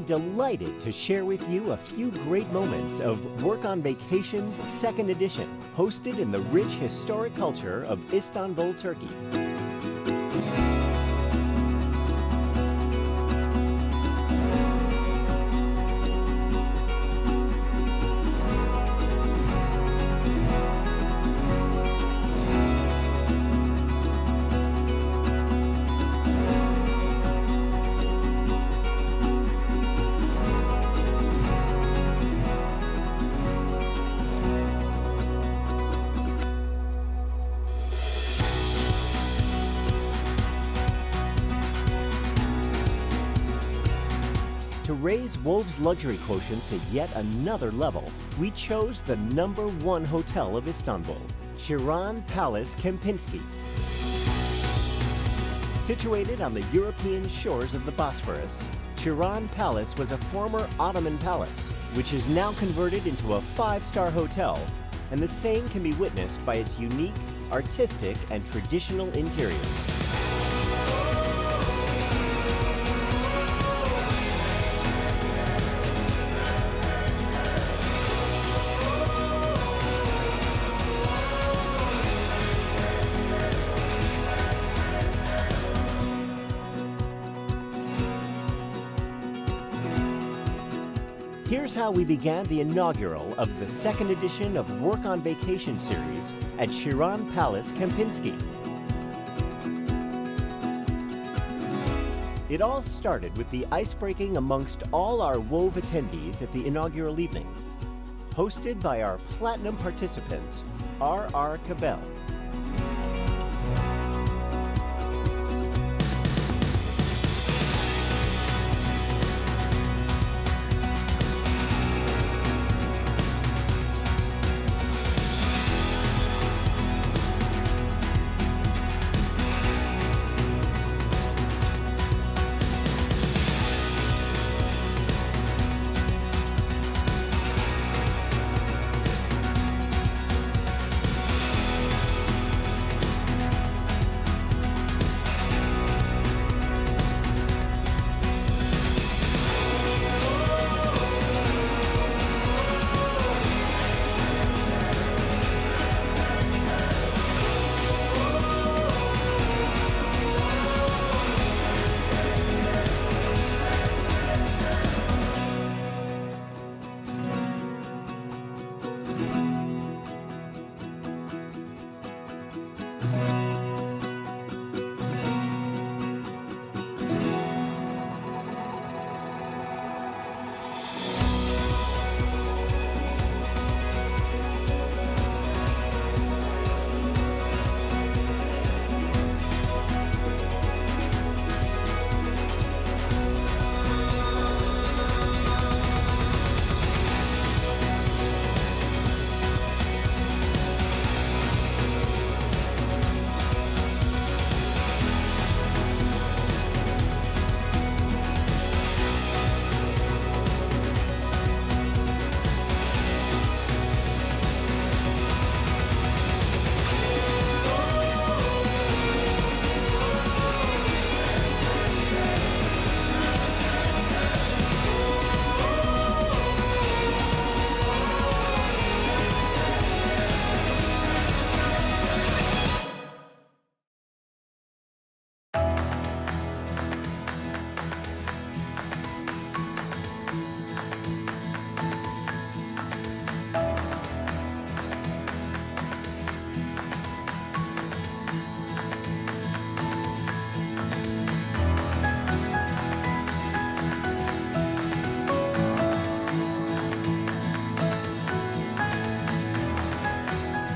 delighted to share with you a few great moments of Work on Vacation's second edition, hosted in the rich historic culture of Istanbul, Turkey. To raise Wolf's luxury quotient to yet another level, we chose the #1 hotel of Istanbul, Çırağan Palace Kempinski. Situated on the European shores of the Bosphorus, Çırağan Palace was a former Ottoman palace, which is now converted into a 5-star hotel, and the same can be witnessed by its unique, artistic, and traditional interiors. Here's how we began the inaugural of the second edition of Work on Vacation series at Çırağan Palace Kempinski. It all started with the ice-breaking amongst all our WOV attendees at the inaugural evening, hosted by our platinum participant, R.R. Kabel.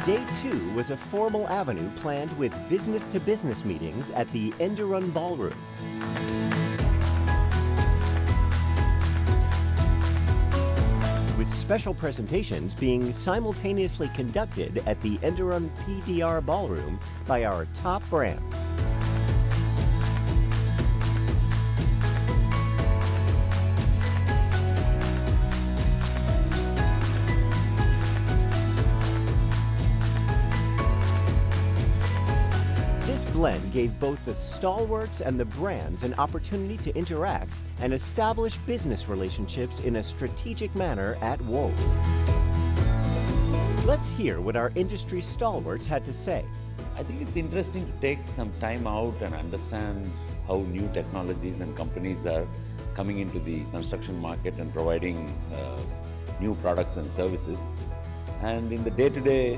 Day 2 was a formal avenue planned with business-to-business meetings at the Enderun Ballroom. With special presentations being simultaneously conducted at the Enderun PDR Ballroom by our top brands. This blend gave both the stalwarts and the brands an opportunity to interact and establish business relationships in a strategic manner at Wove. Let's hear what our industry stalwarts had to say. I think it's interesting to take some time out and understand how new technologies and companies are coming into the construction market and providing new products and services. And in the day-to-day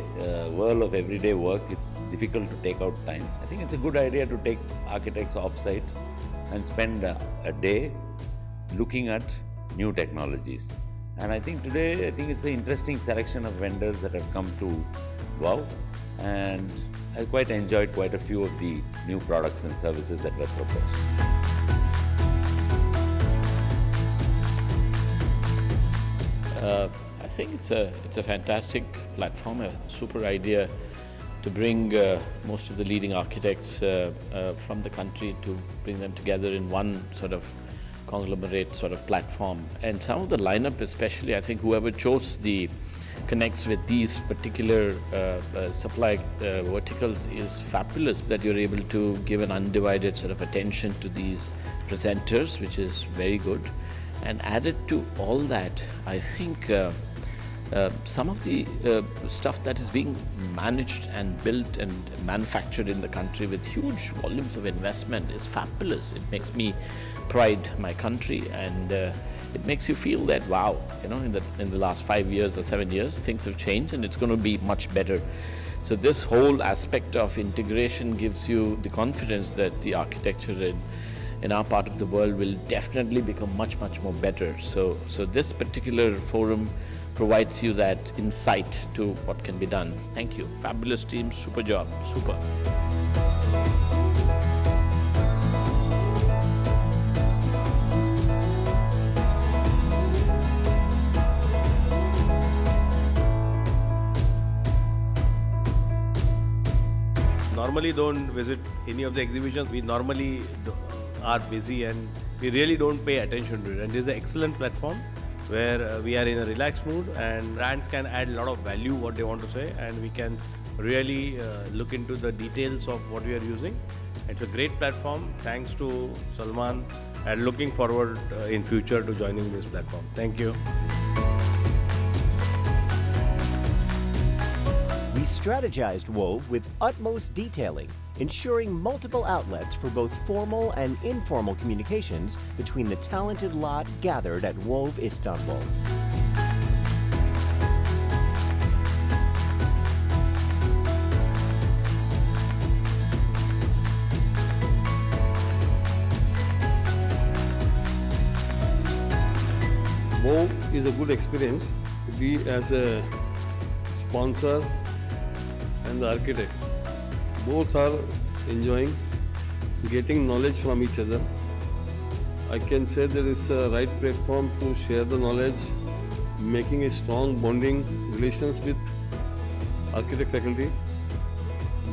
world of everyday work, it's difficult to take out time. I think it's a good idea to take architects off-site and spend a day looking at new technologies. And I think today, it's an interesting selection of vendors that have come to WOW, and I quite enjoyed quite a few of the new products and services that were proposed. I think it's a fantastic platform, a super idea to bring most of the leading architects from the country, to bring them together in one sort of conglomerate sort of platform. And some of the lineup especially, I think whoever chose connects with these particular supply verticals is fabulous, that you're able to give an undivided sort of attention to these presenters, which is very good. And added to all that, I think some of the stuff that is being managed and built and manufactured in the country with huge volumes of investment is fabulous. It makes me pride my country, and it makes you feel that, wow, in the last 5 years or 7 years, things have changed and it's going to be much better. So this whole aspect of integration gives you the confidence that the architecture in our part of the world will definitely become much, much more better. So this particular forum provides you that insight to what can be done. Thank you. Fabulous team, super job, super. Normally don't visit any of the exhibitions. We normally are busy and we really don't pay attention to it. And this is an excellent platform where we are in a relaxed mood and brands can add a lot of value what they want to say, and we can really look into the details of what we are using. It's a great platform. Thanks to Salman, and looking forward in future to joining this platform. Thank you. We strategized Wove with utmost detailing, ensuring multiple outlets for both formal and informal communications between the talented lot gathered at Wove Istanbul. Wove is a good experience. We as a sponsor and the architect both are enjoying getting knowledge from each other. I can say there is a right platform to share the knowledge, making a strong bonding relations with architect faculty.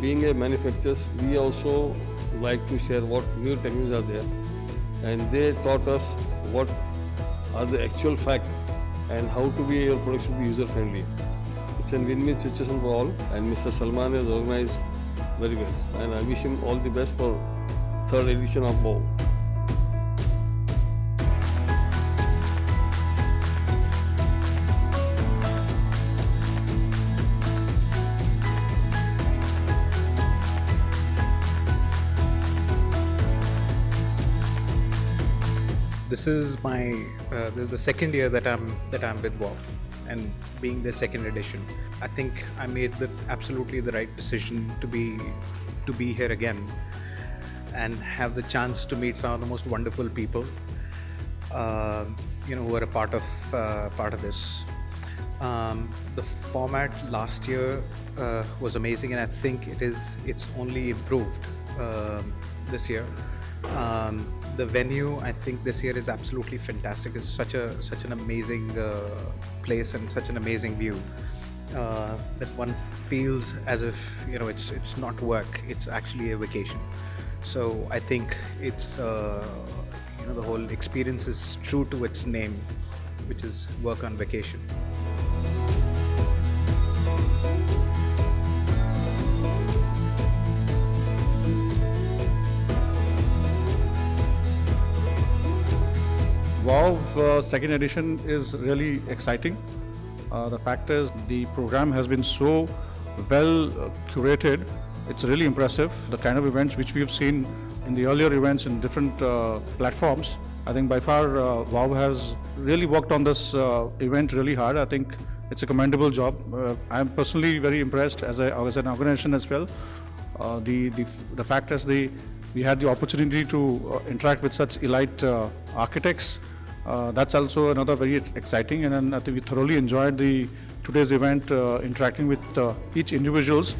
Being a manufacturer, we also like to share what new techniques are there, and they taught us what are the actual facts and how to be your product should be user friendly. It's a win-win situation for all, and Mr. Salman has organized very well, and I wish him all the best for third edition of WOW. This is the second year that I'm with WOW, and being the second edition, I think I made absolutely the right decision to be here again and have the chance to meet some of the most wonderful people, who are a part of this. The format last year was amazing, and I think it's only improved this year. The venue, I think this year is absolutely fantastic. It's such an amazing place and such an amazing view that one feels as if it's not work, it's actually a vacation. So I think it's the whole experience is true to its name, which is work on vacation. WOW second edition is really exciting. The fact is, the program has been so well curated. It's really impressive. The kind of events which we've seen in the earlier events in different platforms, I think by far WOW has really worked on this event really hard. I think it's a commendable job. I'm personally very impressed as an organization as well. The fact is we had the opportunity to interact with such elite architects. That's also another very exciting, and I think we thoroughly enjoyed today's event, interacting with each individuals.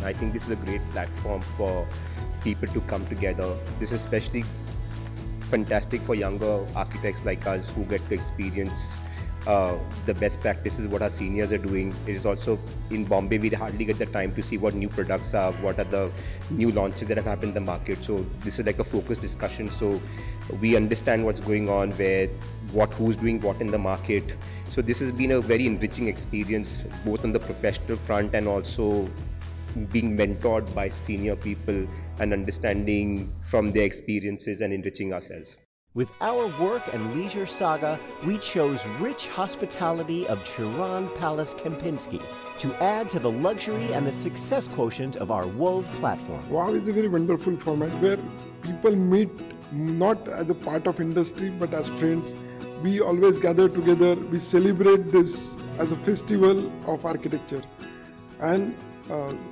I think this is a great platform for people to come together. This is especially fantastic for younger architects like us who get to experience the best practices, what our seniors are doing. It is also in Bombay, we hardly get the time to see what new products are, what are the new launches that have happened in the market. So this is like a focused discussion. So we understand what's going on, who's doing what in the market. So this has been a very enriching experience, both on the professional front and also being mentored by senior people and understanding from their experiences and enriching ourselves. With our work and leisure saga, we chose rich hospitality of Çırağan Palace Kempinski to add to the luxury and the success quotient of our Wove platform. WOW is a very wonderful format where people meet not as a part of industry but as friends. We always gather together, we celebrate this as a festival of architecture, and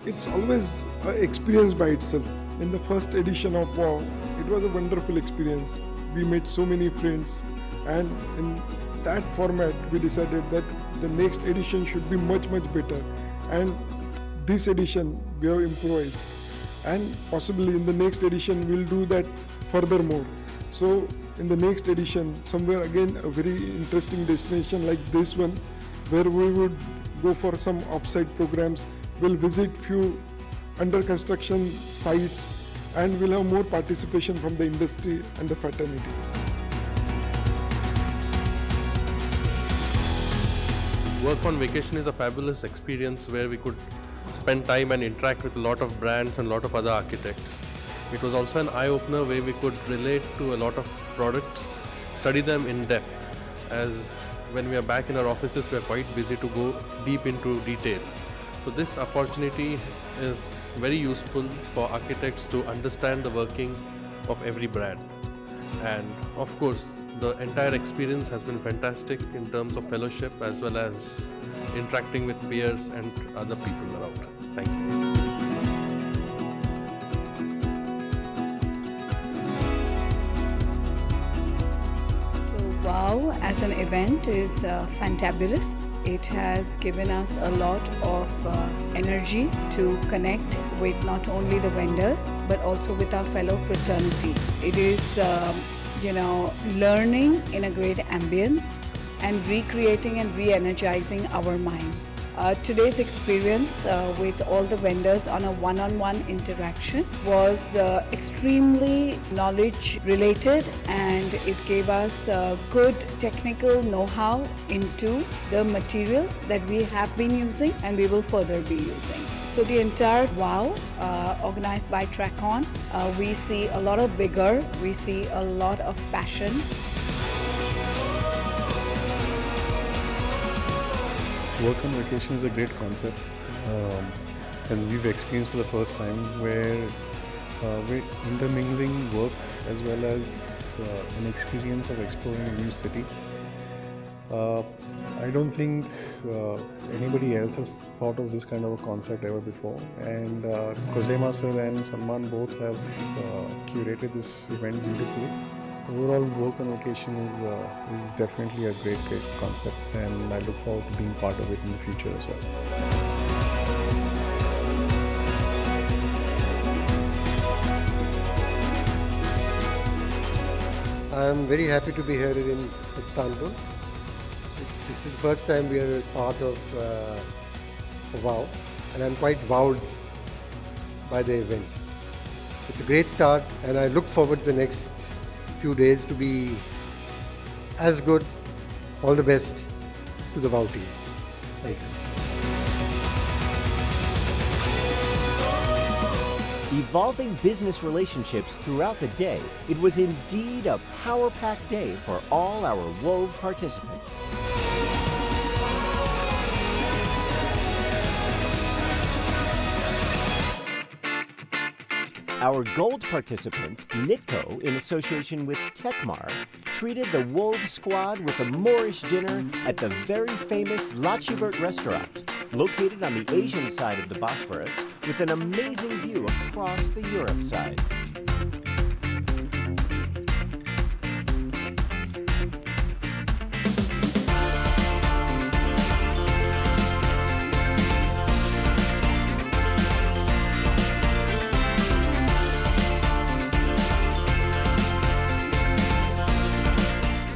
it's always an experience by itself. In the first edition of WOW, it was a wonderful experience. We made so many friends, and in that format we decided that the next edition should be much better, and this edition we have improvised, and possibly in the next edition we'll do that furthermore. So in the next edition, somewhere again a very interesting destination like this one, where we would go for some offsite programs. We'll visit few under construction sites, and we'll have more participation from the industry and the fraternity. Work on Vacation is a fabulous experience where we could spend time and interact with a lot of brands and a lot of other architects. It was also an eye-opener where we could relate to a lot of products, study them in depth, as when we are back in our offices we are quite busy to go deep into detail. So this opportunity is very useful for architects to understand the working of every brand. And of course, the entire experience has been fantastic in terms of fellowship as well as interacting with peers and other people around. Thank you. WOW as an event is fantabulous. It has given us a lot of energy to connect with not only the vendors but also with our fellow fraternity. It is, learning in a great ambience and recreating and re-energizing our minds. Today's experience with all the vendors on a one-on-one interaction was extremely knowledge related, and it gave us good technical know-how into the materials that we have been using and we will further be using. So the entire WOW organized by Technocrats, we see a lot of vigor, we see a lot of passion. Work on Vacation is a great concept, and we've experienced for the first time where we're intermingling work as well as an experience of exploring a new city. I don't think anybody else has thought of this kind of a concept ever before, and Kozema sir and Salman both have curated this event beautifully. Overall, Work on Vacation is definitely a great concept, and I look forward to being part of it in the future as well. I am very happy to be here in Istanbul. This is the first time we are part of WOW, and I'm quite wowed by the event. It's a great start, and I look forward to the next few days to be as good all the best to the WOW team. Thank you. Evolving business relationships throughout the day, it was indeed a power-packed day for all our WOV participants. Our gold participant, Nitko, in association with Tekmar, treated the WOV squad with a Moorish dinner at the very famous Lachibert restaurant, located on the Asian side of the Bosphorus, with an amazing view across the Europe side.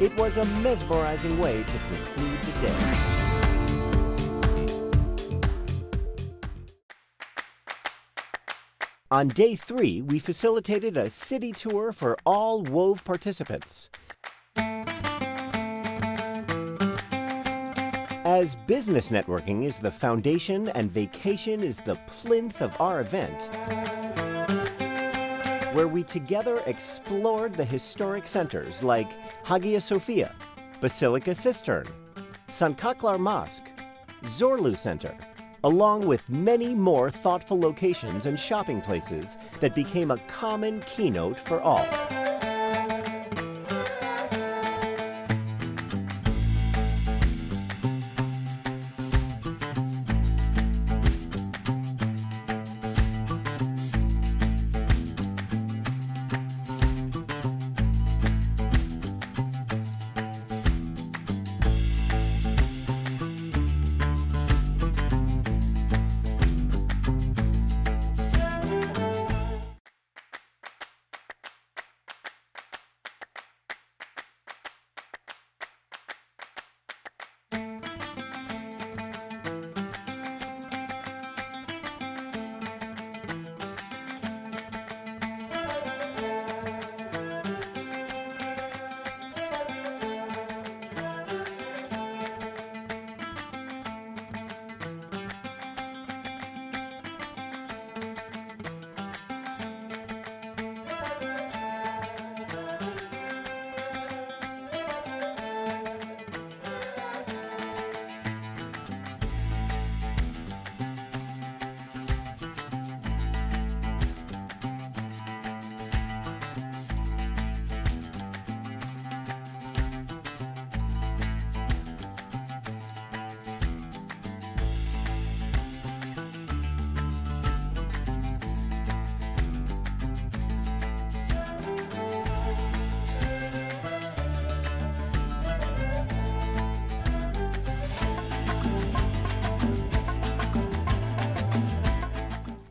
It was a mesmerizing way to conclude the day. On day 3, we facilitated a city tour for all WOV participants. As business networking is the foundation and vacation is the plinth of our event, where we together explored the historic centers like Hagia Sophia, Basilica Cistern, Sankaklar Mosque, Zorlu Center, along with many more thoughtful locations and shopping places that became a common keynote for all.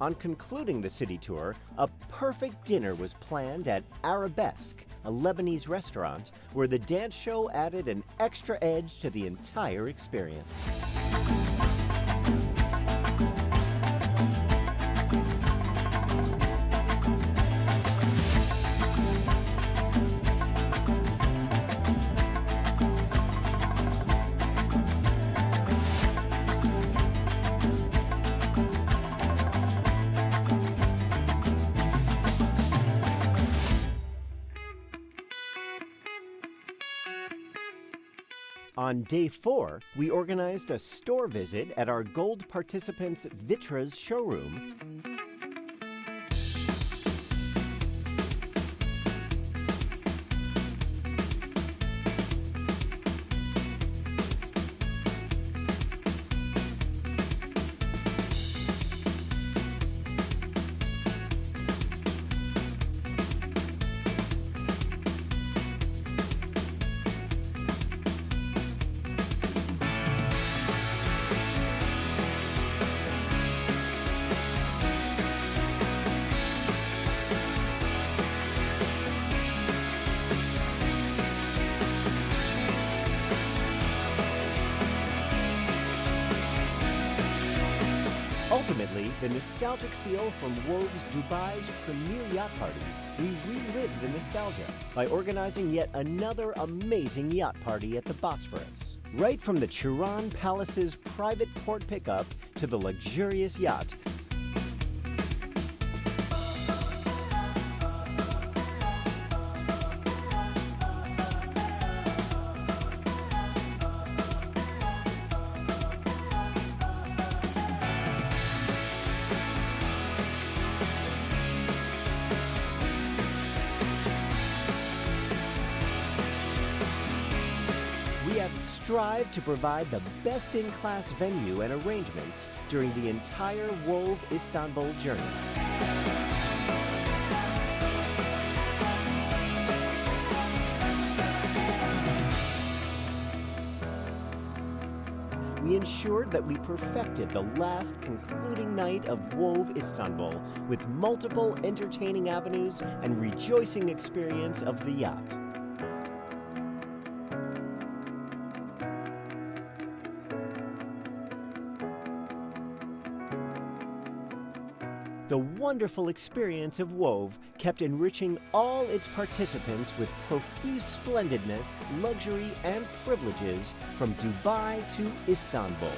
On concluding the city tour, a perfect dinner was planned at Arabesque, a Lebanese restaurant, where the dance show added an extra edge to the entire experience. On day 4, we organized a store visit at our gold participants' Vitras showroom. the nostalgic feel from Wove's Dubai's premier yacht party, we relived the nostalgia by organizing yet another amazing yacht party at the Bosphorus. Right from the Çırağan Palace's private port pickup to the luxurious yacht, we have strived to provide the best-in-class venue and arrangements during the entire Wove Istanbul journey. We ensured that we perfected the last concluding night of Wove Istanbul with multiple entertaining avenues and rejoicing experience of the yacht. The wonderful experience of Wove kept enriching all its participants with profuse splendidness, luxury, and privileges from Dubai to Istanbul.